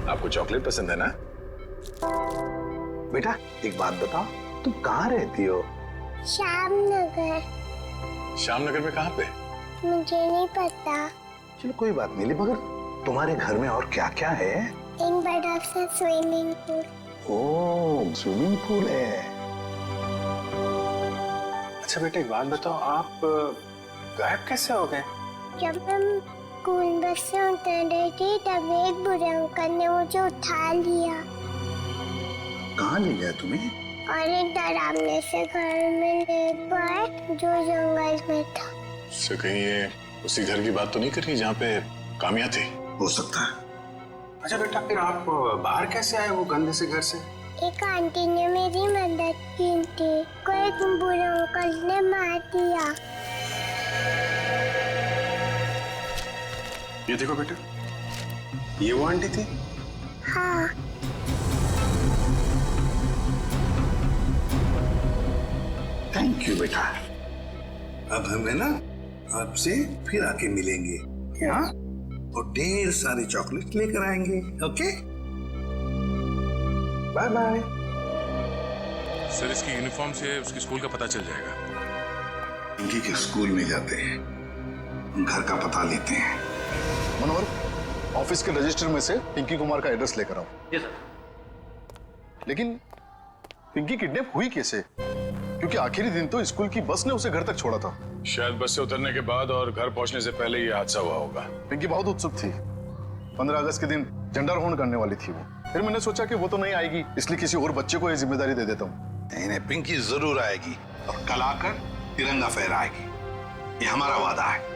आपको चॉकलेट पसंद है ना? बेटा एक बात बताओ, तुम कहाँ रहती हो? श्यामनगर। श्यामनगर में कहाँ पे? मुझे नहीं पता। चलो कोई बात नहीं, मगर तुम्हारे घर में और क्या क्या है? एक बड़ा सा स्विमिंग पूल। ओह, स्विमिंग पूल है। अच्छा बेटा एक बात बताओ, आप गायब कैसे हो गए? जब हम स्कूल बस से उतर रही थी तब एक बुरे अंकल ने मुझे उठा लिया कहाँ ले गया तुम्हें? और एक डरावने से घर में ले गए जो जंगल में था। इससे कहीं ये उसी घर की बात तो नहीं कर रही जहाँ पे कामिया थी? हो सकता है। अच्छा बेटा फिर आप बाहर कैसे आए वो गंदे से घर से? एक आंटी ने मेरी मदद की थी, को एक बुरे अंकल ने मार दिया। ये देखो बेटा, ये वो आंटी थी? हाँ। थैंक यू बेटा। अब हमें ना आपसे फिर आके मिलेंगे, हाँ? और ढेर सारी चॉकलेट लेकर आएंगे, ओके? Bye bye. सर इसकी यूनिफॉर्म से उसकी स्कूल का पता चल जाएगा। पिंकी के स्कूल में जाते हैं, घर का पता लेते हैं। मनोहर, ऑफिस के रजिस्टर में से पिंकी कुमार का एड्रेस लेकर आओ। जी सर। लेकिन पिंकी किडनैप हुई कैसे? क्योंकि आखिरी दिन तो स्कूल की बस ने उसे घर तक छोड़ा था। शायद बस से उतरने के बाद और घर पहुंचने से पहले ये हादसा हुआ होगा। पिंकी बहुत उत्सुक थी। 15 अगस्त के दिन झंडारोहण करने वाली थी वो। फिर मैंने सोचा कि वो तो नहीं आएगी, इसलिए किसी और बच्चे को ये जिम्मेदारी दे देता हूँ। नहीं नहीं, पिंकी जरूर आएगी और कल आकर तिरंगा फहराएगी, ये हमारा वादा है।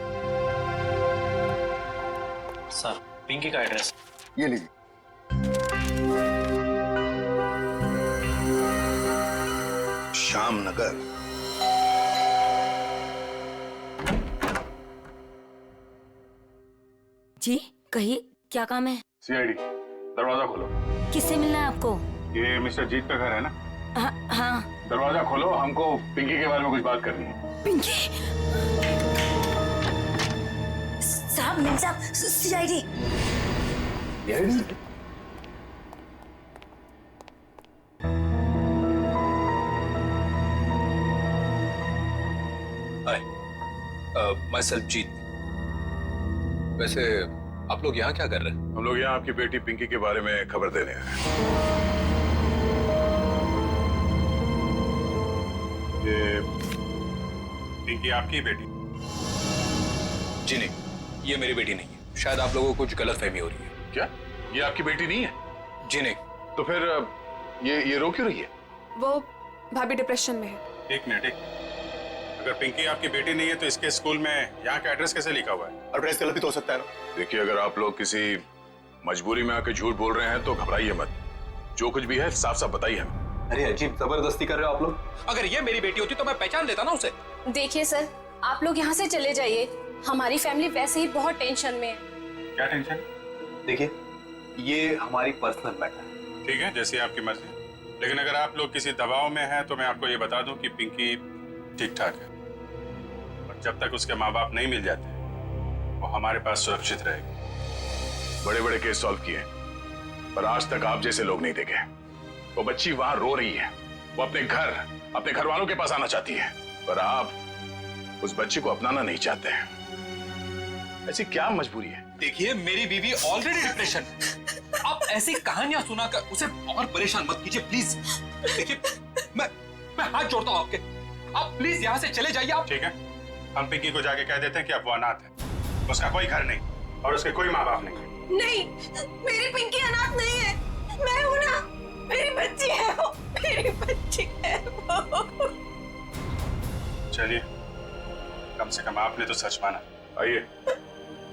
सर पिंकी का एड्रेस ये लीजिए। श्यामनगर। जी कहिए, क्या काम है? सीआईडी, दरवाजा खोलो। किससे मिलना है आपको? ये मिस्टर जीत का घर है ना? हाँ। दरवाजा खोलो, हमको पिंकी के बारे में कुछ बात करनी है। पिंकी साहब, मिल साहब, सीआईडी। माय सेल्फ जीत। वैसे आप लोग यहाँ क्या कर रहे हैं? हम लोग यहाँ आपकी बेटी पिंकी के बारे में खबर देने आए हैं। ये पिंकी आपकी बेटी? जी नहीं, ये मेरी बेटी नहीं है। शायद आप लोगों को कुछ गलतफहमी हो रही है। क्या ये आपकी बेटी नहीं है? जी नहीं। तो फिर ये रो क्यों रही है? वो भाभी डिप्रेशन में है। एक मिनट, अगर पिंकी आपकी बेटी नहीं है तो इसके स्कूल में यहाँ का एड्रेस कैसे लिखा हुआ है? एड्रेस गलत भी तो हो सकता है ना। देखिए, अगर आप लोग किसी मजबूरी में आके झूठ बोल रहे हैं तो घबराइए मत। जो कुछ भी है साफ साफ बताइए हमें। अरे अजीब जबरदस्ती कर रहे हो आप लोग। अगर ये मेरी बेटी होती तो मैं पहचान लेता ना उसे। देखिए सर, आप लोग यहाँ से चले जाइए। हमारी फैमिली वैसे ही बहुत टेंशन में है। क्या टेंशन? देखिए, ये हमारी पर्सनल मैटर है। ठीक है, जैसी आपकी मर्जी। लेकिन अगर आप लोग किसी दबाव में हैं तो मैं आपको ये बता दूं कि पिंकी ठीक ठाक है, और जब तक उसके माँ बाप नहीं मिल जाते वो हमारे पास सुरक्षित रहेगी। बड़े बड़े केस सॉल्व किए, पर आज तक आप जैसे लोग नहीं देखे। वो बच्ची वहां रो रही है, वो अपने घर वालों के पास आना चाहती है, पर आप उस बच्ची को अपनाना नहीं चाहते हैं। ऐसी क्या मजबूरी है? देखिए, मेरी बीवी ऑलरेडी डिप्रेशन। आप ऐसी कहानियां सुनाकर उसे और परेशान मत कीजिए प्लीज। देखिए, मैं हाथ जोड़ता हूँ आपके। आप प्लीज यहाँ से चले जाइए। आप ठीक है, हम पिंकी को जाके कह देते हैं कि अब वो अनाथ है, उसका कोई घर नहीं और उसके कोई माँ बाप नहीं। नहीं, मेरी पिंकी अनाथ नहीं है। मैं हूँ ना, मेरी बच्ची है वो, मेरी बच्ची है वो। चलिए, कम से कम आपने तो सच माना। आइए,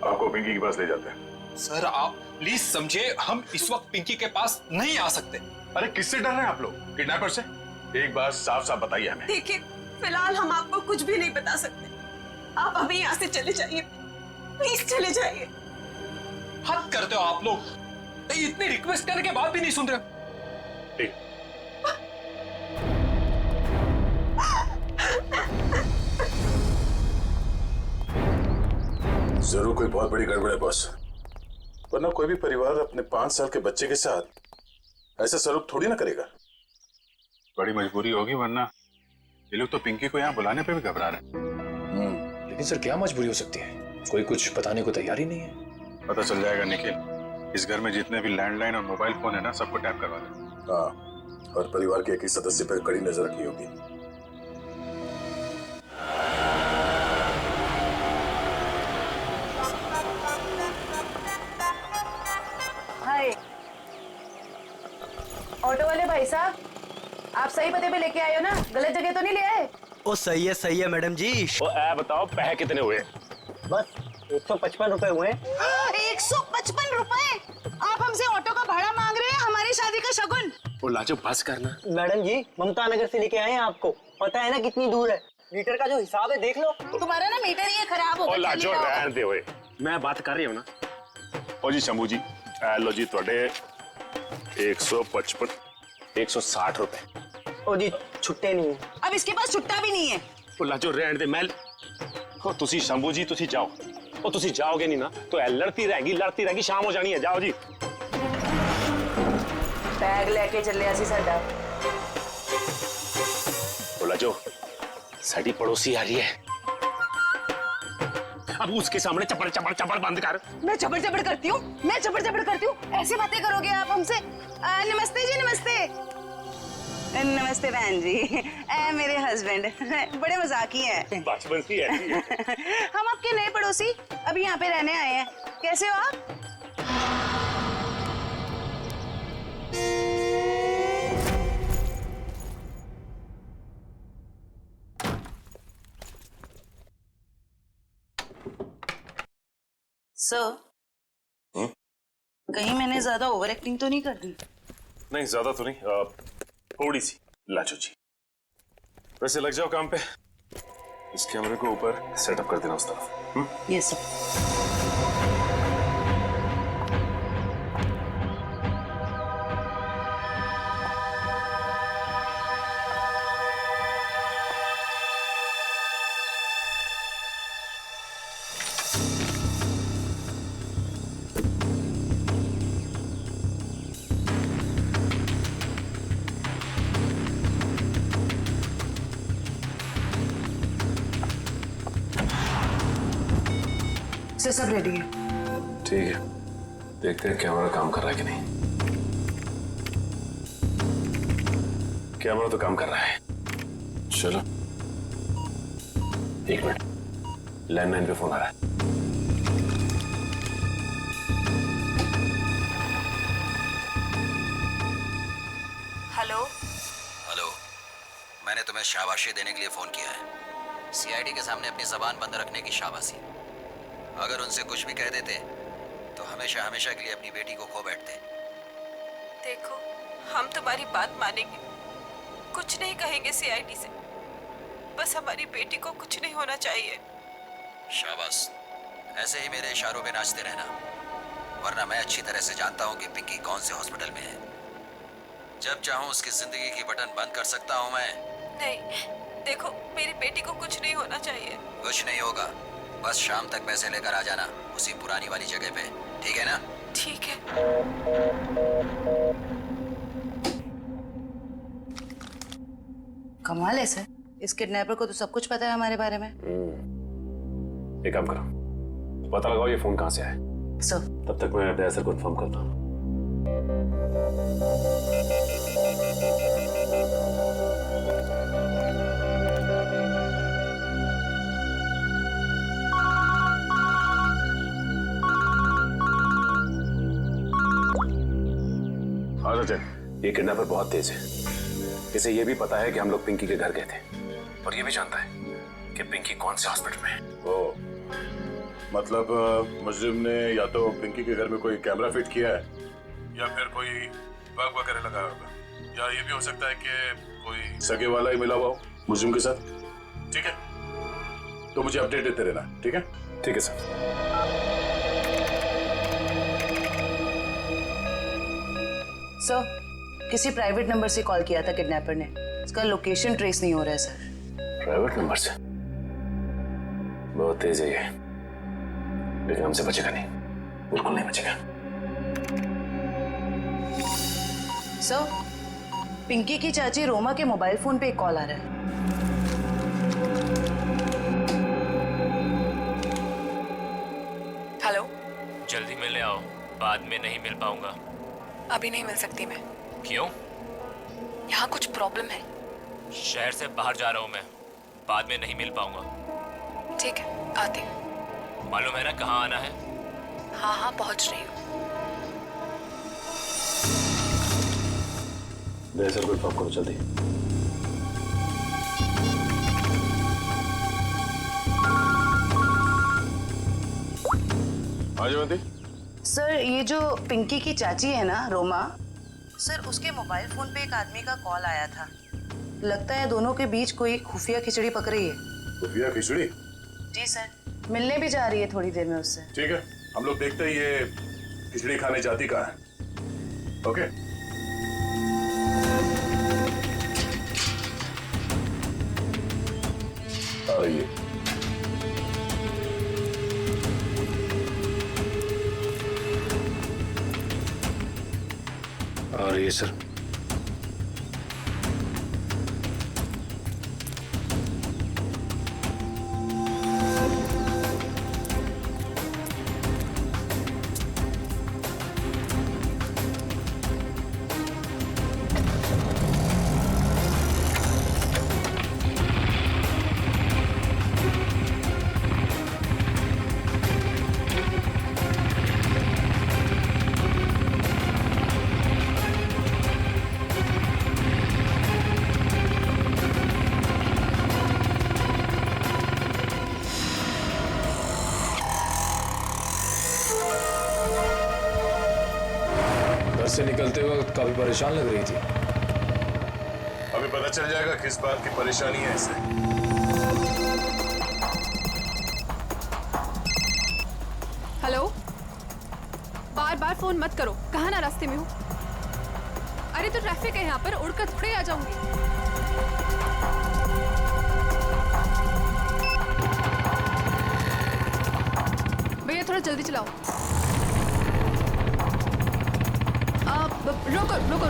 आपको पिंकी के पास ले जाते हैं। सर, आप प्लीज समझे, हम इस वक्त पिंकी के पास नहीं आ सकते। अरे किससे डर रहे हैं आप लोग? किडनैपर से? एक बात साफ साफ बताइए हमें। देखिए, फिलहाल हम आपको कुछ भी नहीं बता सकते। आप अभी यहाँ से चले जाइए, प्लीज चले जाइए। हद करते हो आप लोग। इतनी रिक्वेस्ट करने के बाद भी नहीं सुन रहे। ठीक, जरूर कोई बहुत बड़ी गड़बड़ है बॉस। वरना कोई भी परिवार अपने 5 साल के बच्चे के साथ ऐसा सलूक थोड़ी ना करेगा। बड़ी मजबूरी होगी, वरना ये लोग तो पिंकी को यहाँ बुलाने पे भी घबरा रहे हैं। लेकिन सर क्या मजबूरी हो सकती है? कोई कुछ बताने को तैयार ही नहीं है। पता चल जाएगा निखिल। इस घर में जितने भी लैंडलाइन और मोबाइल फोन है ना, सबको टैप करवा दे। हाँ, और परिवार के एक ही सदस्य पर कड़ी नजर रखनी होगी। हाय ऑटो वाले भाई साहब, आप सही पते पे लेके आए हो ना? गलत जगह तो नहीं ले आए? ओ सही है मैडम जी। वो बताओ पैसे कितने हुए? बस 155 रुपए हुए। 155 रुपए? आप हमसे ऑटो का भाड़ा मांग रहे हैं हमारी शादी का शगुन? वो लाजो बस करना। मैडम जी ममता नगर से लेके आए हैं आपको, पता है ना कितनी दूर है। मीटर का जो हिसाब है देख लो। तुम्हारा ना मीटर ये खराब हो गया। लाजो रहने दे ओए, मैं बात कर रही हूँ ना। ओ जी शंभू जी, लो जी थोड़े 155 160 रुपए। ओ जी छुट्टे नहीं है। अब इसके पास छुट्टा भी नहीं है। ਉਹ ਲਾਜੋ ਰਹਿਣ ਦੇ ਮੈਂ ਉਹ ਤੁਸੀਂ ਸ਼ੰਭੂ ਜੀ ਤੁਸੀਂ ਜਾਓ ਉਹ ਤੁਸੀਂ ਜਾਓਗੇ ਨਹੀਂ ਨਾ ਤਾਂ ਇਹ ਲੜਤੀ रहेगी शाम हो जानी है जाओ जी बैग लेके चले ਅਸੀਂ ਸਾਡਾ ਉਹ ਲਾਜੋ साड़ी पड़ोसी आ रही है अब उसके सामने चपड़ बंद कर। मैं चपड़ करती हूँ, मैं चपड़ करती हूँ। ऐसे बातें करोगे आप हमसे? नमस्ते जी, नमस्ते। नमस्ते बहन जी, मेरे हस्बैंड बड़े मजाकी हैं। बचपन से ऐसी है। हम आपके नए पड़ोसी अभी यहाँ पे रहने आए हैं। कैसे हो आप? सर, कहीं मैंने ज्यादा ओवर एक्टिंग तो नहीं कर दी? नहीं ज्यादा तो नहीं, थोड़ी सी। लाजो जी वैसे लग जाओ काम पे, इस कैमरे को ऊपर सेटअप कर देना उस तरफ। Yes sir. सब रेडी है। ठीक है, देखते हैं कैमरा काम कर रहा है कि नहीं। कैमरा तो काम कर रहा है। चलो 1 मिनट, लैंडलाइन पे फोन आ रहा है। हेलो हेलो, मैंने तुम्हें शाबाशी देने के लिए फोन किया है। सीआईडी के सामने अपनी जबान बंद रखने की शाबाशी। अगर उनसे कुछ भी कह देते तो हमेशा हमेशा के लिए अपनी बेटी को खो बैठते। देखो, हम तुम्हारी बात मानेंगे, कुछ नहीं कहेंगे सीआईडी से। बस हमारी बेटी को कुछ नहीं होना चाहिए। शाबाश, ऐसे ही मेरे इशारों पे नाचते रहना, वरना मैं अच्छी तरह से जानता हूँ कि पिंकी कौन से हॉस्पिटल में है। जब चाहूँ उसकी जिंदगी की बटन बंद कर सकता हूँ मैं। नहीं, देखो मेरी बेटी को कुछ नहीं होना चाहिए। कुछ नहीं होगा, बस शाम तक पैसे लेकर आ जाना उसी पुरानी वाली जगह पे, ठीक है ना? ठीक है। कमाल है सर, इस किडनैपर को तो सब कुछ पता है हमारे बारे में। एक काम करो, पता लगाओ ये फोन कहाँ से आया। सर तब तक मैं एड्रेस को कंफर्म करता हूँ। ये किडनैपर बहुत तेज है। इसे ये भी पता है कि हम लोग पिंकी के घर गए थे, और ये भी जानता है कि पिंकी कौन से हॉस्पिटल में है। ओ, मतलब मुजरिम ने या तो पिंकी के घर में कोई कैमरा फिट किया है, या फिर कोई बग वगैरह लगाया होगा, या ये भी हो सकता है कि कोई सगे वाला ही मिला हुआ हो मुजरिम के साथ। ठीक है, तो मुझे अपडेट देते रहना। ठीक है? ठीक है सर। सर, किसी प्राइवेट नंबर से कॉल किया था किडनैपर ने, इसका लोकेशन ट्रेस नहीं हो रहा है सर। प्राइवेट नंबर से? बहुत तेज है ये, लेकिन हमसे बचेगा नहीं, बिल्कुल नहीं बचेगा। सर, पिंकी की चाची रोमा के मोबाइल फोन पे एक कॉल आ रहा है। हेलो, जल्दी मिलने आओ, बाद में नहीं मिल पाऊंगा। अभी नहीं मिल सकती मैं। क्यों? यहाँ कुछ प्रॉब्लम है। शहर से बाहर जा रहा हूँ मैं, बाद में नहीं मिल पाऊंगा। ठीक है, आती हूँ। मालूम है ना कहाँ आना है? हाँ हाँ, पहुँच रही हूँ। सर कोई फॉर्म करो जल्दी। हाँ जयवंती। सर, ये जो पिंकी की चाची है ना, रोमा, सर उसके मोबाइल फोन पे एक आदमी का कॉल आया था। लगता है दोनों के बीच कोई खुफिया खिचड़ी पक रही है। खुफिया खिचड़ी? जी सर, मिलने भी जा रही है थोड़ी देर में उससे। ठीक है, हम लोग देखते हैं ये खिचड़ी खाने जाती कहाँ है। ओके। आ रही है। आ रही है सर। से निकलते वक्त काफी परेशान लग रही थी। अभी पता चल जाएगा किस बात की परेशानी है इसे। हेलो, बार बार फोन मत करो। कहाँ ना रास्ते में हूँ। अरे तो ट्रैफिक है यहाँ पर, उड़कर थोड़े आ जाऊंगी। भैया थोड़ा जल्दी चलाओ। रोको रोको रोको।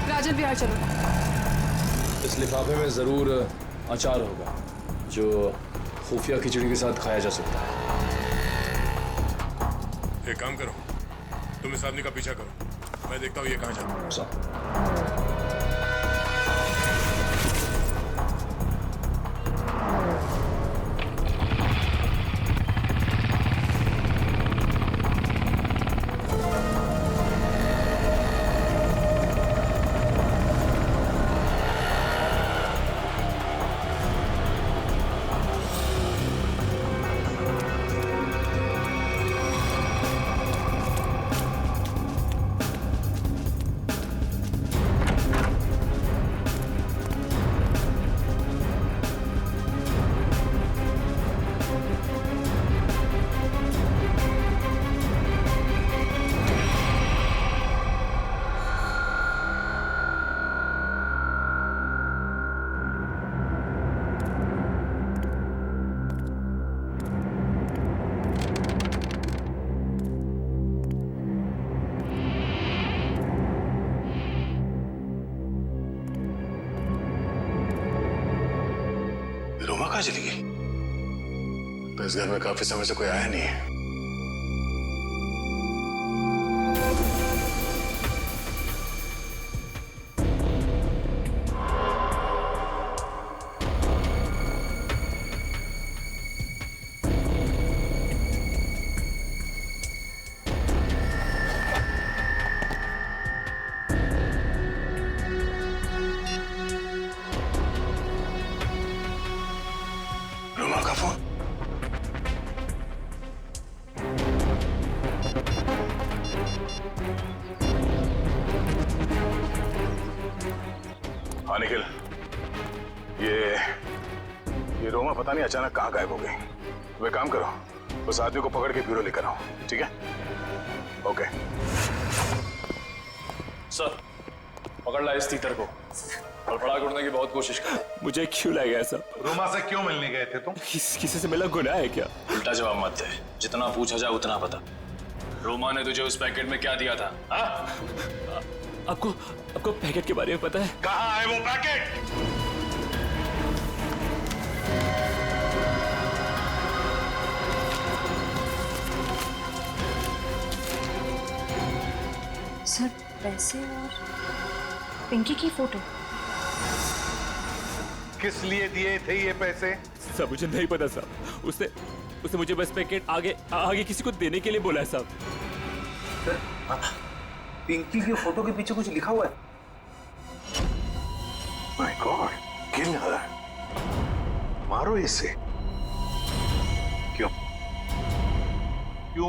राजन बिहार चलो। इस लिफाफे में जरूर अचार होगा जो खुफिया खिचड़ी के साथ खाया जा सकता है। एक काम करो, तुम इस आदमी का पीछा करो, मैं देखता हूँ ये कहाँ जाता है। रोमा कहाँ चली गई? तो इस घर में काफी समय से कोई आया नहीं है। रोमा का फोन? हाँ निखिल, ये रोमा पता नहीं अचानक कहाँ गायब हो गई। वे काम करो, उस आदमी को पकड़ के ब्यूरो लेकर आओ, ठीक है? ओके सर, पकड़ ला इस तीतर को और बड़ा करने की बहुत कोशिश कर। मुझे क्यों लगा ऐसा? रोमा से क्यों मिलने गए थे तुम? किसी से मिला गुनाह है क्या? उल्टा जवाब मत दे, जितना पूछा जाए उतना बता। रोमा ने तुझे उस पैकेट में क्या दिया था? आपको पैकेट के बारे में पता है? कहाँ है वो पैकेट? सर पैसे और पिंकी की फोटो। किस लिए दिए थे ये पैसे? सब मुझे नहीं पता साहब। उसने मुझे बस पैकेट आगे किसी को देने के लिए बोला है साहब। पिंकी की फोटो के पीछे कुछ लिखा हुआ है। माय गॉड, किल हर। मारो इसे। क्यों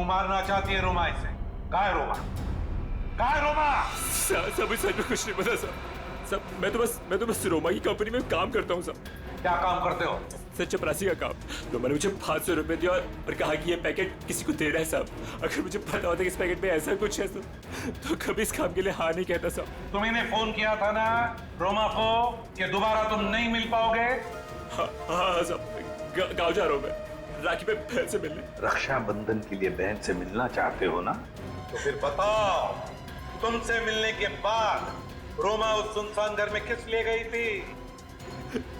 मारना चाहती है रोमा इसे? कहाँ है रोमा? कहाँ है रोमा? सब सच में कुछ नहीं पता सब मैं तो बस रोमा की कंपनी में काम करता हूँ सब। क्या काम करते हो? सर चपरासी का काम। रोमा ने मुझे 500 रुपए दिया और कहा कि ये पैकेट किसी को देना है साहब। अगर मुझे पता होता कि इस पैकेट में ऐसा कुछ है तो कभी इस काम के लिए हाँ नहीं कहता साहब। तुम्हें फोन किया था ना रोमा को कि दोबारा तुम नहीं मिल पाओगे? हाँ साहब, गाँव जा रहा हूँ मैं राखी पे बहन से मिलने। रक्षाबंधन के लिए बहन से मिलना चाहते हो ना? तो फिर बताओ, तुमसे मिलने के बाद रोमा उस सुनसान घर में किस लिए गई थी?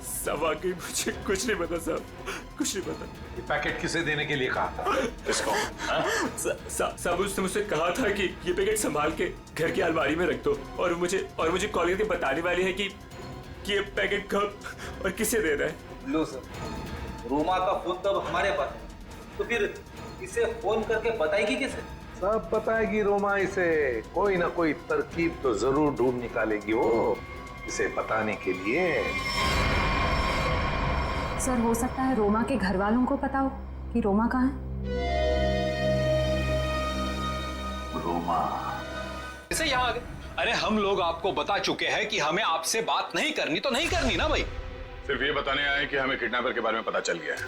सब आगे मुझे कुछ नहीं पता साहब, कुछ नहीं पता। ये पैकेट किसे देने के लिए कहा था? इसको? साहब उसने मुझसे कहा था कि ये पैकेट संभाल के घर की अलमारी में रख दो और मुझे कॉल करके बताने वाली है कि ये पैकेट कब और किसे देना है। लो सर, रोमा का फोन तब हमारे पास है, तो फिर इसे फोन करके बताएगी किसे? सब बताएगी रोमा इसे। कोई ना कोई तरकीब तो जरूर ढूंढ निकालेगी वो इसे बताने के लिए। सर हो सकता है रोमा के घर वालों को पता हो कि रोमा कहाँ है। रोमा इसे यहाँ आ गए। अरे हम लोग आपको बता चुके हैं कि हमें आपसे बात नहीं करनी, तो नहीं करनी ना भाई। सिर्फ ये बताने आए कि हमें किडनैपर के बारे में पता चल गया है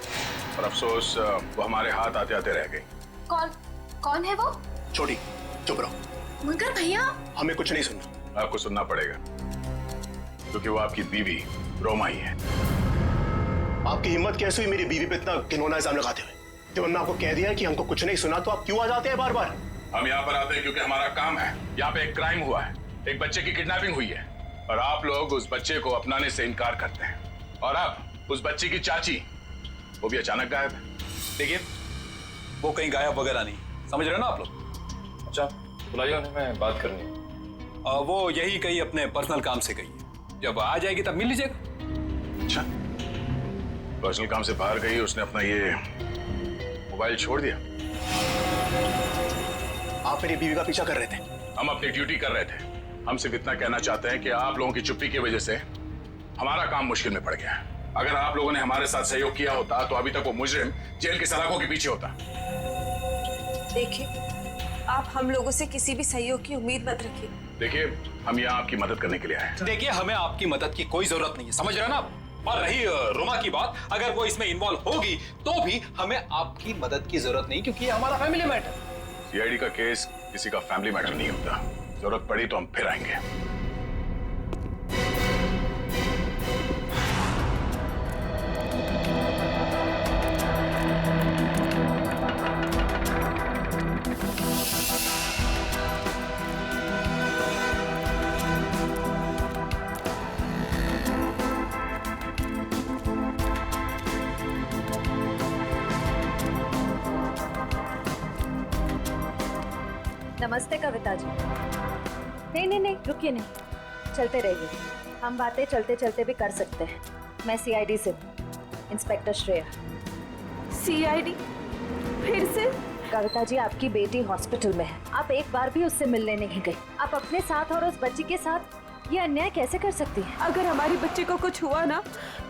और अफसोस वो हमारे हाथ आते आते रह गई। कौन है वो? छोटी चुप रहो। मुनकर भैया, हमें कुछ नहीं सुनना। आपको सुनना पड़ेगा क्योंकि वो आपकी बीवी रोमा ही है। आपकी हिम्मत कैसे हुई मेरी बीवी पे इतना घिनौना इल्जाम लगाते हुए? जब हमने आपको कह दिया है कि हमको कुछ नहीं सुना तो आप क्यों आ जाते हैं बार बार? हम यहाँ पर आते हैं क्योंकि हमारा काम है। यहाँ पे एक क्राइम हुआ है, एक बच्चे की किडनैपिंग हुई है और आप लोग उस बच्चे को अपनाने से इनकार करते हैं। और अब उस बच्ची की चाची वो भी अचानक गायब है। देखिए वो कहीं गायब वगैरह नहीं, समझ रहे हो ना आप लोग? अच्छा बुलाइए उन्हें, मैं बात करनी है। वो यही कहीं अपने पर्सनल काम से गई है, जब आ जाएगी तब मिल लीजिएगा। अच्छा, पर्सनल काम से बाहर गई, उसने अपना ये मोबाइल छोड़ दिया। आप मेरी बीवी का पीछा कर रहे थे? हम अपनी ड्यूटी कर रहे थे। हम सिर्फ इतना कहना चाहते हैं कि आप लोगों की चुप्पी की वजह से हमारा काम मुश्किल में पड़ गया है। अगर आप लोगों ने हमारे साथ सहयोग किया होता तो अभी तक वो मुजरिम जेल की सलाखों के पीछे होता। देखिए, आप हम लोगों से किसी भी सहयोग की उम्मीद मत रखिए। देखिए, हम यहाँ आपकी मदद करने के लिए आए हैं। देखिए हमें आपकी मदद की कोई जरूरत नहीं है, समझ रहे हैं ना आप? और रही रोमा की बात, अगर वो इसमें इन्वॉल्व होगी तो भी हमें आपकी मदद की जरूरत नहीं, क्योंकि ये हमारा फैमिली मैटर। सीआईडी का केस किसी का फैमिली मैटर नहीं होता। जरूरत पड़ी तो हम फिर आएंगे। नमस्ते कविता जी। नहीं रुकिए, नहीं चलते रहिए, हम बातें चलते चलते भी कर सकते हैं। मैं सीआईडी से इंस्पेक्टर श्रेया। सीआईडी? फिर से? कविता जी, आपकी बेटी हॉस्पिटल में है, आप एक बार भी उससे मिलने नहीं गई। आप अपने साथ और उस बच्ची के साथ ये अन्याय कैसे कर सकती हैं? अगर हमारी बच्ची को कुछ हुआ ना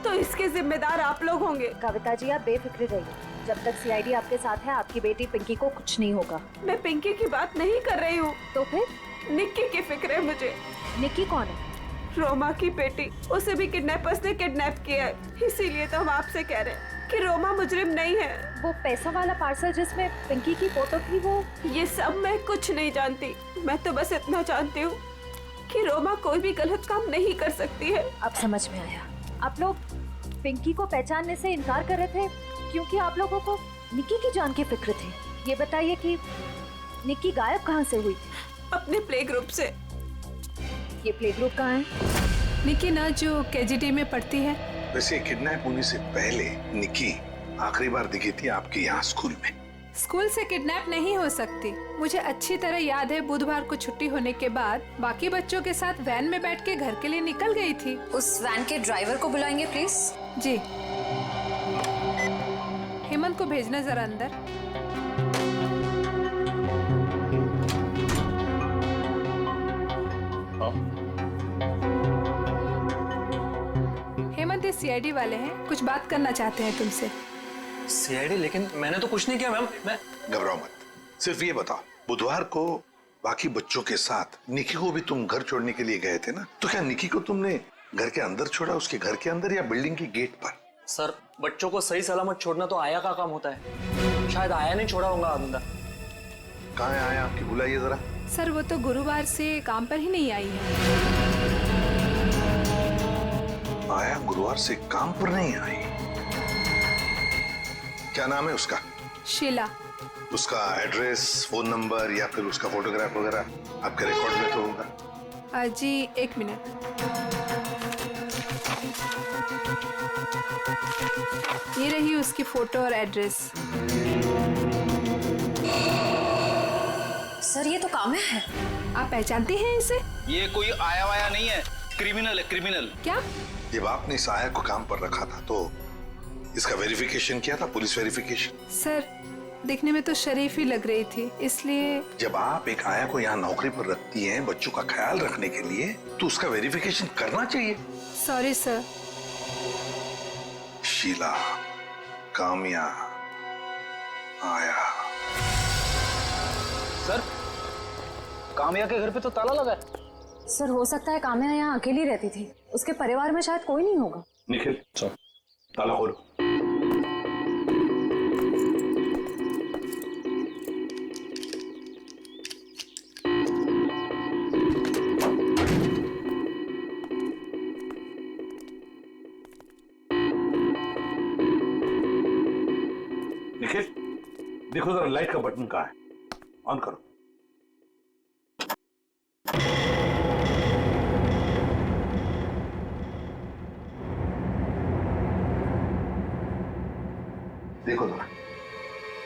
तो इसके जिम्मेदार आप लोग होंगे। कविता जी, आप बेफिक्र रहिए, जब तक सीआईडी आपके साथ है आपकी बेटी पिंकी को कुछ नहीं होगा। मैं पिंकी की बात नहीं कर रही हूँ। तो फिर? निक्की की फिक्र है मुझे। निक्की कौन है? रोमा की बेटी, उसे भी किडनैपर्स ने किडनैप किया है। इसीलिए तो हम आपसे कह रहे हैं कि रोमा मुजरिम नहीं है। वो पैसों वाला पार्सल जिसमें पिंकी की फोटो थी, वो ये सब मैं कुछ नहीं जानती। मैं तो बस इतना जानती हूँ कि रोमा कोई भी गलत काम नहीं कर सकती है। अब समझ में आया। आप लोग पिंकी को पहचानने से इनकार कर रहे थे क्योंकि आप लोगों को निक्की की जान की फिक्र थी। ये बताइए कि निक्की गायब कहाँ से हुई थी? अपने प्ले ग्रुप से। ये प्ले ग्रुप कहाँ है? निक्की ना जो केजीटी में पढ़ती है। वैसे किडनैप होने से पहले निक्की आखिरी बार दिखी थी आपके यहाँ स्कूल में। स्कूल से किडनैप नहीं हो सकती। मुझे अच्छी तरह याद है बुधवार को छुट्टी होने के बाद बाकी बच्चों के साथ वैन में बैठ के घर के लिए निकल गई थी। उस वैन के ड्राइवर को बुलाएंगे प्लीज। जी। हेमंत को भेजना जरा अंदर। हेमंत ये सीआईडी वाले हैं, कुछ बात करना चाहते हैं तुमसे। सीआईडी? लेकिन मैंने तो कुछ नहीं किया मैम। मैं घबराओ मत, सिर्फ ये बताओ, बुधवार को बाकी बच्चों के साथ निक्की को भी तुम घर छोड़ने के लिए गए थे ना? तो क्या निक्की को तुमने घर के अंदर छोड़ा, उसके घर के अंदर या बिल्डिंग की गेट पर? सर, बच्चों को सही सलामत छोड़ना तो आया का काम होता है। शायद आया नहीं छोड़ा होगा अंदर। कहाँ है आया आपकी? बुलाइए जरा। सर वो तो गुरुवार से काम पर ही नहीं आई है। आया गुरुवार से काम पर नहीं आई? क्या नाम है उसका? शीला। उसका एड्रेस, फोन नंबर या फिर उसका फोटोग्राफ वगैरह आपके रिकॉर्ड में तो होगा? जी एक मिनट। ये रही उसकी फोटो और एड्रेस। सर ये तो काम्या है। आप पहचानते हैं इसे? ये कोई आया वाया नहीं है, क्रिमिनल है, क्रिमिनल। क्या? जब आपने इस आया को काम पर रखा था तो इसका वेरिफिकेशन किया था, पुलिस वेरिफिकेशन? सर दिखने में तो शरीफ ही लग रही थी, इसलिए। जब आप एक आया को यहाँ नौकरी पर रखती हैं बच्चों का ख्याल रखने के लिए, तो उसका वेरिफिकेशन करना चाहिए। Sorry sir. शीला, काम्या, आया। सर, काम्या के घर पे तो ताला लगा है। सर हो सकता है काम्या यहाँ अकेली रहती थी, उसके परिवार में शायद कोई नहीं होगा। निखिल, सर, ताला खोलो। निखिल, देखो जरा लाइट का बटन कहाँ है, ऑन करो। देखो जरा,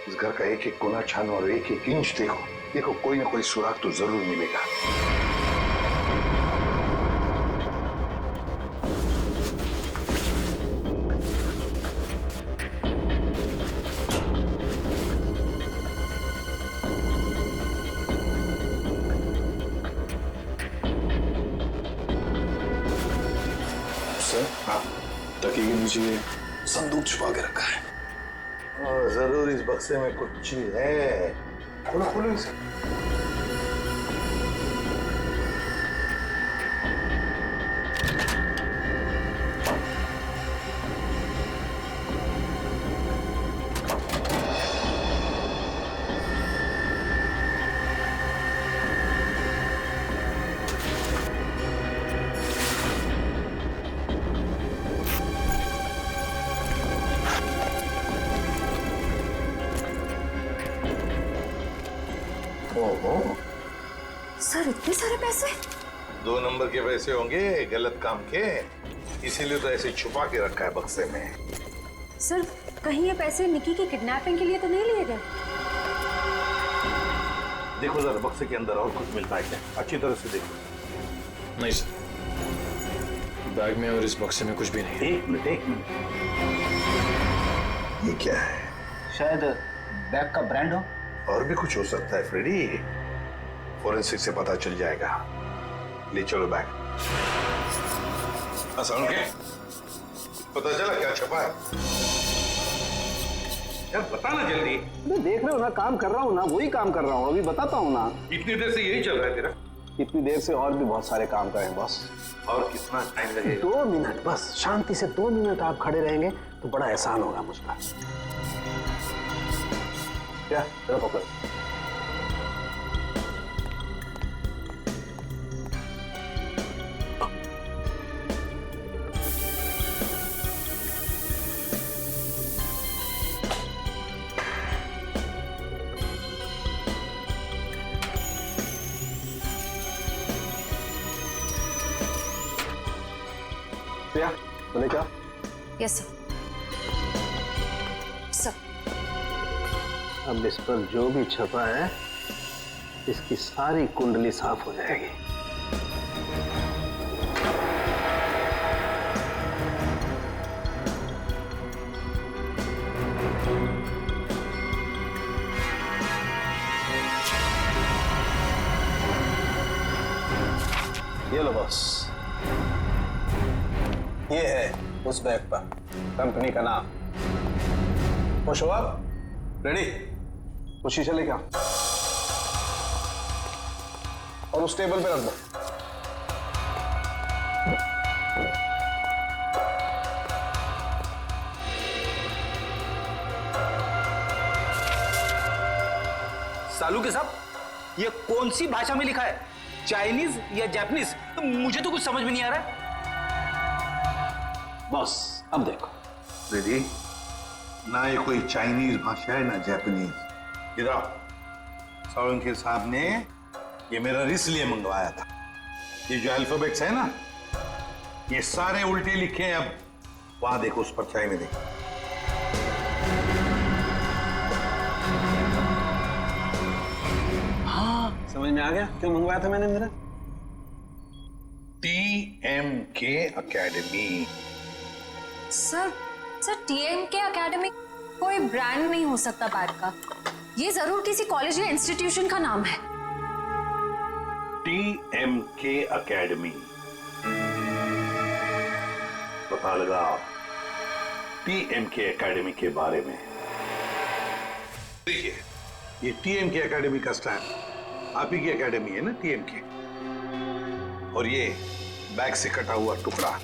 इस घर का एक एक कोना छानो और एक एक इंच देखो। देखो कोई ना कोई सुराग तो जरूर मिलेगा। सर, हाँ, तकिए के नीचे संदूक छुपा के रखा है। जरूर इस बक्से में कुछ चीज है। खोलो खोलो इसे। सर इतने सारे पैसे? 2 नंबर के पैसे होंगे गलत काम के, इसीलिए तो ऐसे छुपा के रखा है बक्से में। सर कहीं ये पैसे निक्की की किडनैपिंग के लिए तो नहीं लिए गए? देखो जरा बक्से के अंदर और कुछ मिलता है क्या, अच्छी तरह से देखो। नहीं सर, बैग में और इस बक्से में कुछ भी नहीं। एक मिनट एक मिनट, ये क्या है? शायद बैग का ब्रांड हो। और भी कुछ हो सकता है फ्रेडी, फोरेंसिक से पता चल जाएगा। ले चलो बैग। असलम के पता चला क्या छपा है? यार बताना जल्दी। मैं देख रहे हो ना, काम कर रहा हूँ ना, वही काम कर रहा हूँ, अभी बताता हूँ ना। इतनी देर से यही चल रहा है तेरा? इतनी देर से और भी बहुत सारे काम करें बॉस। और कितना टाइम लगेगा? 2 मिनट बस, शांति से 2 मिनट आप खड़े रहेंगे तो बड़ा एहसान होगा मुझ पर। क्या पकड़। बोले क्या? Yes sir. सर अब इस पर जो भी छपा है इसकी सारी कुंडली साफ हो जाएगी। ये लो बॉस, ये है उस बैग पर कंपनी का नाम। खुश हो आप? रेडी? वो शीशा लेके आओ और उस टेबल पे रख दो। सालू के साहब, ये कौन सी भाषा में लिखा है? चाइनीज या जापानीज? मुझे तो कुछ समझ में नहीं आ रहा है। बॉस अब देखो रेडी, ना ये कोई चाइनीज भाषा है ना जापानीज। इधर सालुंके साहब ने ये मेरा इसलिए मंगवाया था। ये जो अल्फाबेट्स है ना, ये सारे उल्टे लिखे हैं। अब वहां देखो उस परछाई में देखो। हाँ समझ में आ गया क्यों मंगवाया था मैंने मेरा। TMK academy. Sir TMK academy कोई ब्रांड नहीं हो सकता बैग का। ये जरूर किसी कॉलेज या इंस्टीट्यूशन का नाम है। TMK एकेडमी, पता लगाओ TMK एकेडमी के बारे में। देखिए ये TMK एकेडमी का स्टैंड आप ही की एकेडमी है ना TMK, और ये बैग से कटा हुआ टुकड़ा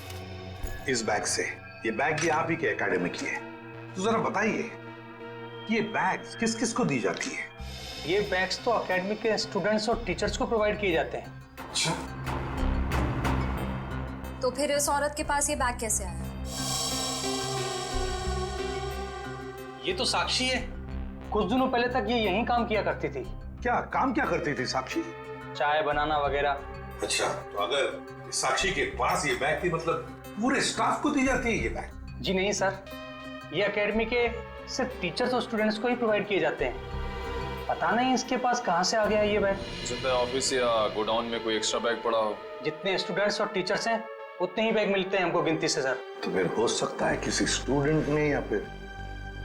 इस बैग से, ये बैग भी आप ही के एकेडमी की है। तो जरा बताइए ये बैग्स किस किस को दी जाती है? ये बैग्स तो एकेडमी के स्टूडेंट्स और टीचर्स को प्रोवाइड किए जाते हैं। अच्छा, तो फिर इस औरत के पास ये बैग कैसे आया? ये तो साक्षी है, कुछ दिनों पहले तक ये यहीं काम किया करती थी। क्या काम क्या करती थी साक्षी? चाय बनाना वगैरह। अच्छा, तो अगर साक्षी के पास ये बैग थी मतलब पूरे स्टाफ को दी जाती है ये बैग? जी नहीं सर, ये एकेडमी के सिर्फ टीचर्स और स्टूडेंट्स को ही प्रोवाइड किए जाते हैं। पता नहीं इसके पास कहाँ से आ गया ये बैग। सकता है ऑफिस या गोडाउन में कोई एक्स्ट्रा बैग पड़ा हो। जितने स्टूडेंट्स और टीचर्स हैं उतने ही बैग मिलते हैं हमको गिनती से सर। तो फिर हो सकता है किसी स्टूडेंट ने या फिर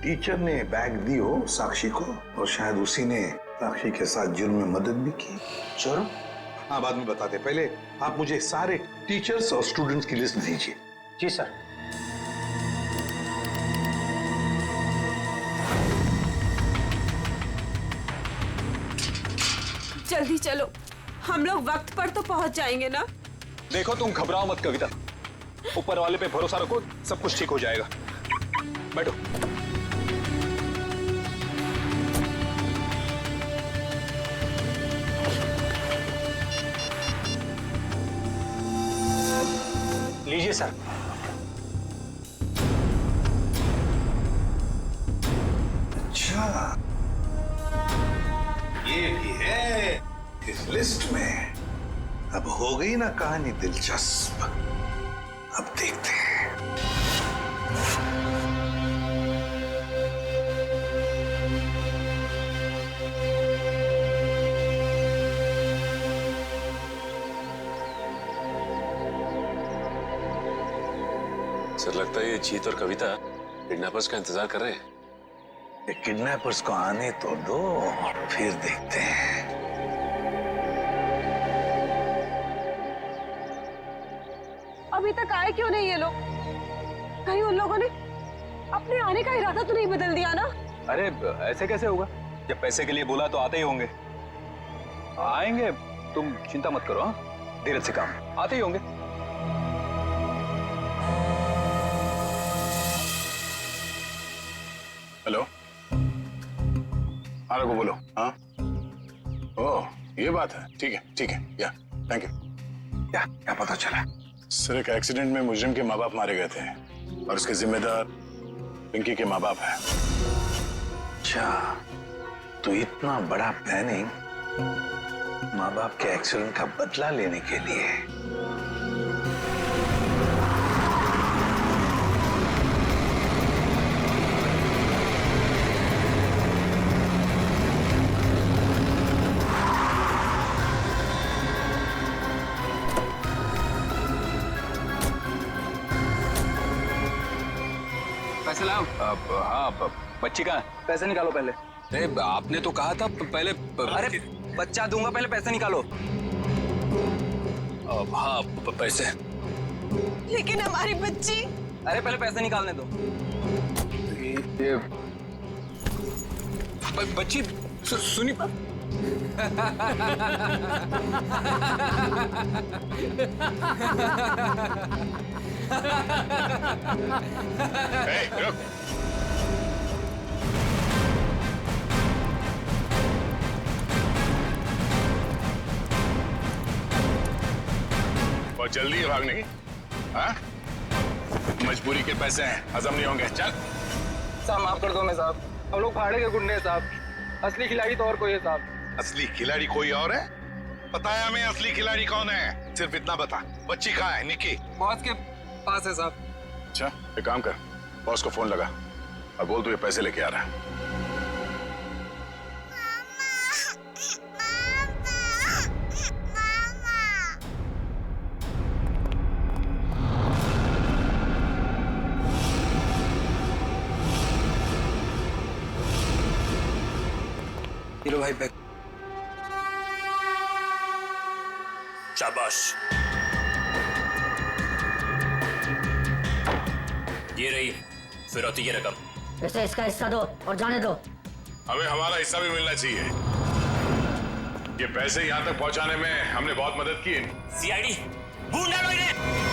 टीचर ने बैग दी हो साक्षी को, और शायद उसी ने साक्षी के साथ जुर्म में मदद भी की। जुर्म? हाँ बाद में बताते, पहले आप मुझे सारे टीचर्स और स्टूडेंट्स की लिस्ट दीजिए। जी सर। जल्दी चलो, हम लोग वक्त पर तो पहुंच जाएंगे ना। देखो तुम घबराओ मत कविता, ऊपर वाले पे भरोसा रखो, सब कुछ ठीक हो जाएगा। बैठो। लीजिए सर। अच्छा, ये भी है इस लिस्ट में। अब हो गई ना कहानी दिलचस्प। अब देखते हैं। सर लगता है ये जीत और कविता किडनैपर्स का इंतजार कर रहे हैं। ये किडनैपर्स को आने तो दो, फिर देखते हैं। अभी तक आए क्यों नहीं ये लोग? कहीं उन लोगों ने अपने आने का इरादा तो नहीं बदल दिया ना? अरे ऐसे कैसे होगा? जब पैसे के लिए बोला तो आते ही होंगे। आएंगे, तुम चिंता मत करो। हाँ, धीरज से काम, आते ही होंगे। हाँ रघु बोलो। हाँ ओह ये बात है, ठीक है या थैंक यू। क्या पता चला? सर एक एक्सीडेंट में मुजरिम के माँ बाप मारे गए थे और उसके जिम्मेदार पिंकी के माँ बाप हैं। अच्छा, तो इतना बड़ा प्लानिंग माँ बाप के एक्सीडेंट का बदला लेने के लिए। पैसे लाओ। हाँ, बच्ची कहाँ है? पैसे निकालो पहले। अरे आपने तो कहा था पहले। अरे बच्चा दूंगा, पहले पैसे निकालो। हाँ पैसे। लेकिन हमारी बच्ची। अरे पहले पैसे निकालने दो। ये बच्ची सुनी। रुक। बहुत जल्दी है भागने की। हाँ? मजबूरी के पैसे हैं, हजम नहीं होंगे। चल साहब माफ कर दो मैं साहब, हम लोग भाड़े के गुंडे हैं साहब। असली खिलाड़ी तो और कोई है साहब। असली खिलाड़ी कोई और है? बताया हमें असली खिलाड़ी कौन है, सिर्फ इतना बता। बच्ची कहाँ है? निकी बॉस के पास है साहब। अच्छा एक काम कर, बॉस को फोन लगा और बोल तू ये पैसे लेके आ रहा है। लो भाई बैग। शाबाश, ये रही फिरौती की रकम। इसे इसका हिस्सा दो और जाने दो। हमें हमारा हिस्सा भी मिलना चाहिए। ये पैसे यहाँ तक पहुँचाने में हमने बहुत मदद की। सीआईडी ढूंढ डालो इन्हें।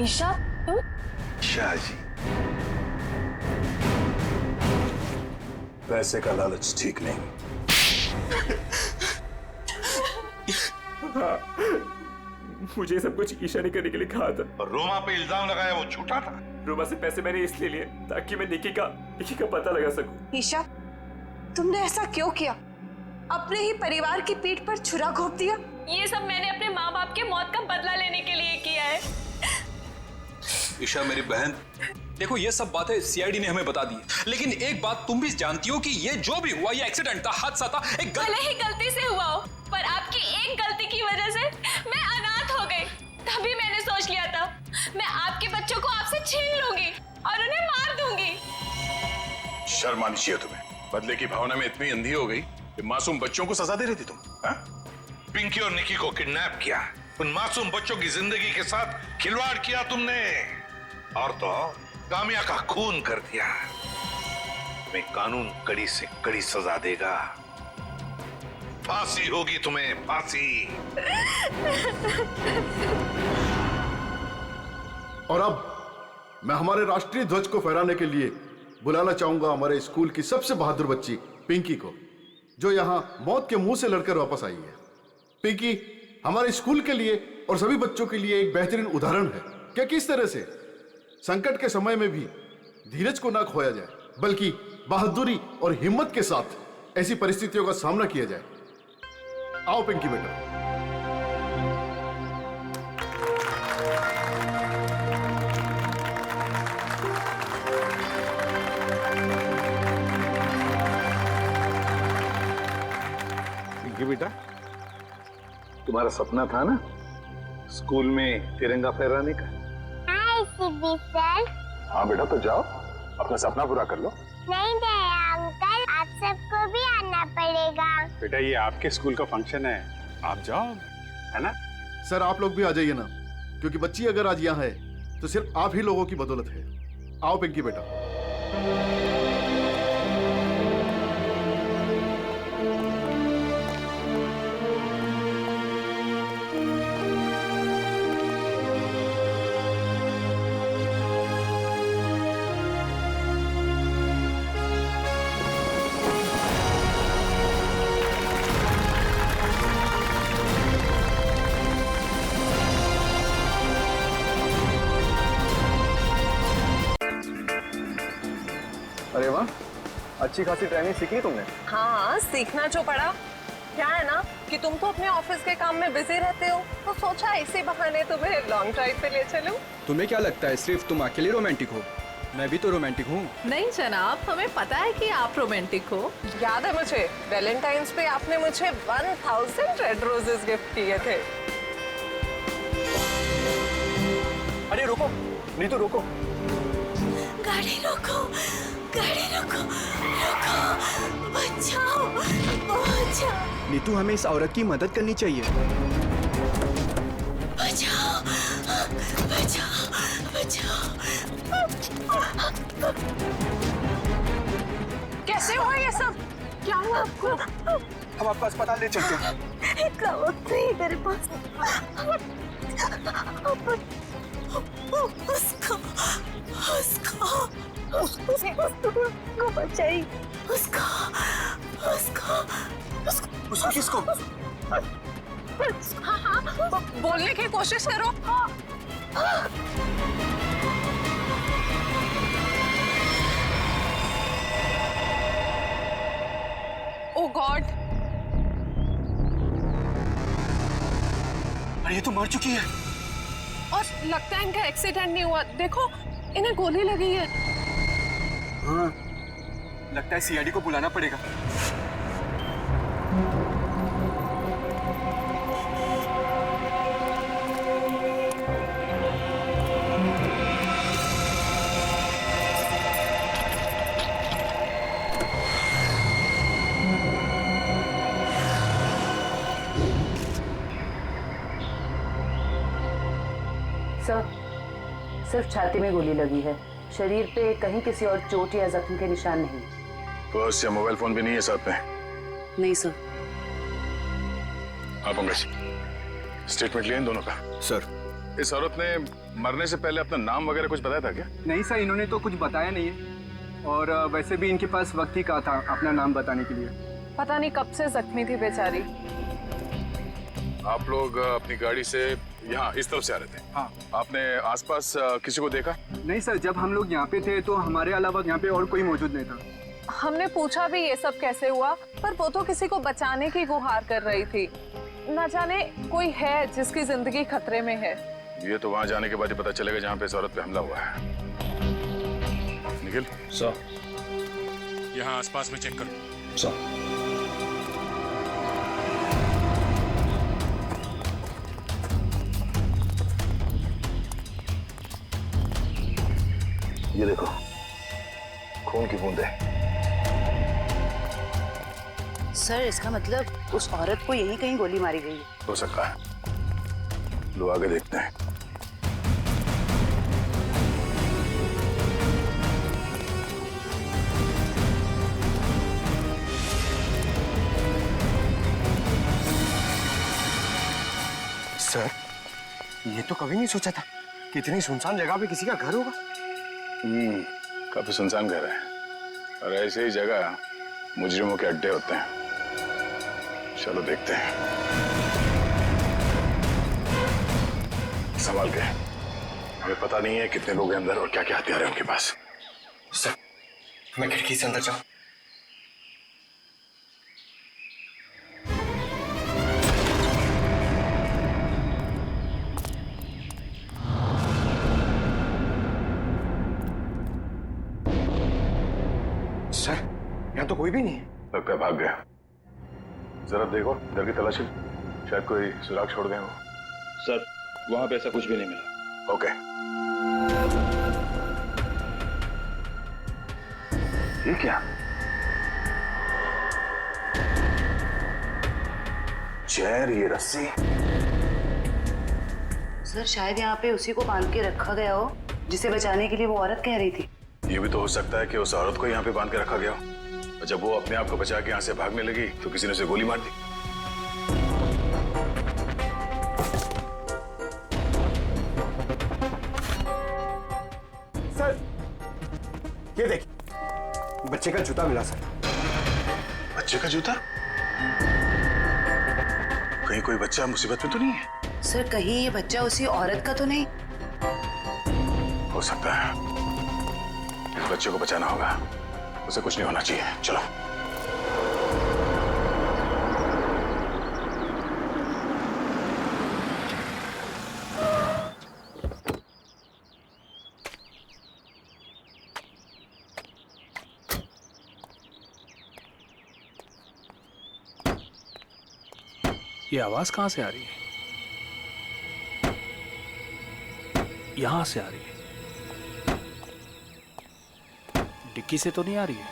ईशा तुम? शाह जी, पैसे का लालच ठीक नहीं। हाँ, मुझे सब कुछ ईशा ने करने के लिए कहा था। और रोमा पे इल्जाम लगाया वो झूठा था। रोमा से पैसे मैंने इसलिए लिए ताकि मैं निकी का पता लगा सकूं। ईशा तुमने ऐसा क्यों किया? अपने ही परिवार की पीठ पर छुरा घोंप दिया। ये सब मैंने अपने माँ बाप के मौत का बदला लेने के लिए किया है। ईशा मेरी बहन, देखो ये सब बातें सीआईडी ने हमें बता दी, लेकिन एक बात तुम भी जानती हो कि ये जो भी हुआ ये एक्सीडेंट था, हादसा था। भले ही गलती से हुआ हो, पर आपकी एक गलती की वजह से मैं अनाथ हो गई। तभी मैंने सोच लिया था मैं आपके बच्चों को आपसे छीन लूंगी और उन्हें मार दूंगी। शर्म आनी चाहिए तुम्हें। बदले की भावना में इतनी अंधी हो गई कि मासूम बच्चों को सजा दे रही थी तुम। हाँ? पिंकी और निकी को किडनैप किया, उन मासूम बच्चों की जिंदगी के साथ खिलवाड़ किया तुमने, और तो कामिया का खून कर दिया। मैं कानून कड़ी से कड़ी सजा देगा। फांसी होगी तुम्हें, फांसी। और अब मैं हमारे राष्ट्रीय ध्वज को फहराने के लिए बुलाना चाहूंगा हमारे स्कूल की सबसे बहादुर बच्ची पिंकी को, जो यहाँ मौत के मुंह से लड़कर वापस आई है। पिंकी हमारे स्कूल के लिए और सभी बच्चों के लिए एक बेहतरीन उदाहरण है कि किस तरह से संकट के समय में भी धीरज को ना खोया जाए, बल्कि बहादुरी और हिम्मत के साथ ऐसी परिस्थितियों का सामना किया जाए। आओ पिंकी बेटा। पिंकी बेटा, तुम्हारा सपना था ना स्कूल में तिरंगा फहराने का? हाँ सीबी सर। हाँ बेटा, तो जाओ अपना सपना पूरा कर लो। नहीं अंकल, आप सबको भी आना पड़ेगा। बेटा ये आपके स्कूल का फंक्शन है, आप जाओ, है ना? सर आप लोग भी आ जाइए ना, क्योंकि बच्ची अगर आज यहाँ है तो सिर्फ आप ही लोगों की बदौलत है। आओ पिंकी बेटा। अरे वाह, अच्छी खासी ट्रेनिंग सीखी तुमने। हाँ, सीखना जो पड़ा। क्या है ना कि तुम तो अपने ऑफिस के काम में बिजी रहते हो, तो सोचा इसी बहाने तुम्हें लॉन्ग ड्राइव पे ले चलूं। तुम्हें क्या लगता है सिर्फ तुम अकेले रोमांटिक हो? मैं भी तो रोमांटिक हूँ। नहीं जनाब, हमें पता है कि आप रोमांटिक हो। याद है मुझे, वैलेंटाइंस पे आपने मुझे 1000 रेड रोजेस गिफ्ट किए थे। अरे रुको, नीतू रुको। गाड़ी रोको, गाड़ी रोको, रोको, बचाओ, बचाओ। नीतू, हमें इस औरत की मदद करनी चाहिए। बचाओ, बचाओ, बचाओ। कैसे हुआ ये सब? क्या हुआ आपको? हम आपको अस्पताल ले चलते हैं। इतना वक्त नहीं तेरे पास। उसको बचाई। उसको किसको? हाँ, बोलने की कोशिश करो। ओह गॉड, अरे ये तो मर चुकी है। और लगता है इनका एक्सीडेंट नहीं हुआ। देखो, इन्हें गोली लगी है। हाँ, लगता है सीआईडी को बुलाना पड़ेगा। सर, सिर्फ छाती में गोली लगी है, शरीर पे कहीं किसी और चोट या जख्म के निशान नहीं। पर्स या मोबाइल फोन भी नहीं है साथ में? नहीं सर। आप पंकज, स्टेटमेंट लिए इन दोनों का? सर, इस औरत ने मरने से पहले अपना नाम वगैरह कुछ बताया था क्या? नहीं सर, इन्होंने तो कुछ बताया नहीं है, और वैसे भी इनके पास वक्त ही कहा था अपना नाम बताने के लिए। पता नहीं कब से जख्मी थी बेचारी। आप लोग अपनी गाड़ी से यहाँ इस तरफ से आ रहे थे? हाँ। आपने आसपास किसी को देखा? नहीं सर, जब हम लोग यहाँ पे थे तो हमारे अलावा यहाँ पे और कोई मौजूद नहीं था। हमने पूछा भी ये सब कैसे हुआ, पर वो तो किसी को बचाने की गुहार कर रही थी। न जाने कोई है जिसकी जिंदगी खतरे में है। ये तो वहाँ जाने के बाद ही पता चलेगा जहाँ पे इस औरत पे हमला हुआ है। निखिल सर, यहाँ आसपास में चेक करो। सर, ये देखो, खून की बूंदें। सर, इसका मतलब उस औरत को यहीं कहीं गोली मारी गई है। हो सकता है, लो आगे देखते हैं। सर, ये तो कभी नहीं सोचा था कि इतनी सुनसान जगह पे किसी का घर होगा। काफी सुनसान घर है, और ऐसे ही जगह मुजरिमों के अड्डे होते हैं। चलो देखते हैं। संभाल के, हमें पता नहीं है कितने लोग हैं अंदर और क्या क्या हथियार है उनके पास। सर, मैं खिड़की से अंदर जाऊं? सर, यहाँ तो कोई भी नहीं है। लगता है भाग गया। जरा देखो इधर की तलाशी, शायद कोई सुराग छोड़ गए हो। सर वहां पे ऐसा कुछ भी नहीं मिला। ओके, ये क्या? चेयर, ये रस्सी। सर शायद यहाँ पे उसी को बांध के रखा गया हो जिसे बचाने के लिए वो औरत कह रही थी। ये भी तो हो सकता है कि उस औरत को यहाँ पे बांध के रखा गया हो, और जब वो अपने आप को बचा के यहाँ से भागने लगी तो किसी ने उसे गोली मार दी। सर ये देखिए, बच्चे का जूता मिला सर। बच्चे का जूता? कहीं कोई बच्चा मुसीबत में तो नहीं है? सर कहीं ये बच्चा उसी औरत का तो नहीं? हो सकता है। इस बच्चे को बचाना होगा, उसे कुछ नहीं होना चाहिए। चलो। ये आवाज कहां से आ रही है? यहां से आ रही है। डिक्की से तो नहीं आ रही है।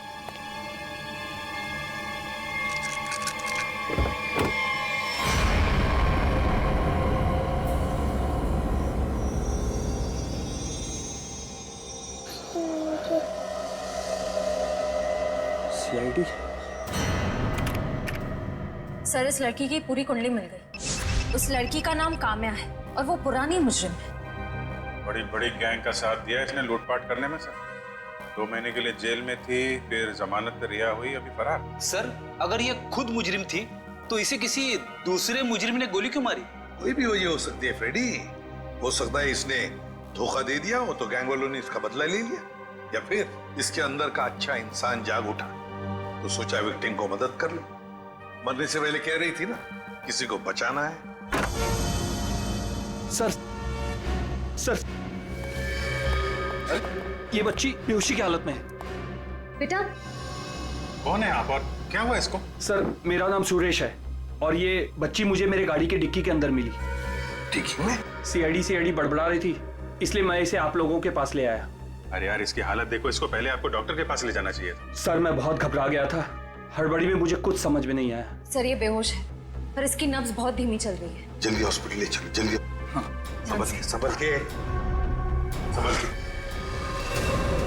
सीआईडी। सर इस लड़की की पूरी कुंडली मिल गई। उस लड़की का नाम काम्या है और वो पुरानी मुजरिम है। बड़ी बड़ी गैंग का साथ दिया इसने लूटपाट करने में सर। 2 महीने के लिए जेल में थी, फिर जमानत पे रिहा हुई, अभी फरार। सर अगर ये खुद मुजरिम थी तो इसे किसी दूसरे मुजरिम ने गोली क्यों मारी? कोई भी वजह हो सकती है फ्रेडी। हो सकता है इसने धोखा दे दिया हो तो गैंग वालों ने इसका बदला ले लिया, या फिर इसके अंदर का अच्छा इंसान जाग उठा तो सोचा विक्टिम को मदद कर ले। मरने से पहले कह रही थी ना किसी को बचाना है। सर ये बच्ची बेहोशी की हालत में है। बेटा कौन है आप और क्या हुआ इसको? सर मेरा नाम सुरेश है और ये बच्ची मुझे मेरे गाड़ी के डिक्की के अंदर मिली। डिक्की में? सीआईडी बड़बड़ा रही थी, इसलिए मैं इसे आप लोगों के पास ले आया। अरे यार इसकी हालत देखो, इसको पहले आपको डॉक्टर के पास ले जाना चाहिए था। सर मैं बहुत घबरा गया था, हड़बड़ी में मुझे कुछ समझ में नहीं आया। सर ये बेहोश है पर इसकी नब्ज बहुत धीमी चल रही है। जल्दी हॉस्पिटल ले चलो, जल्दी। हाँ, संभल के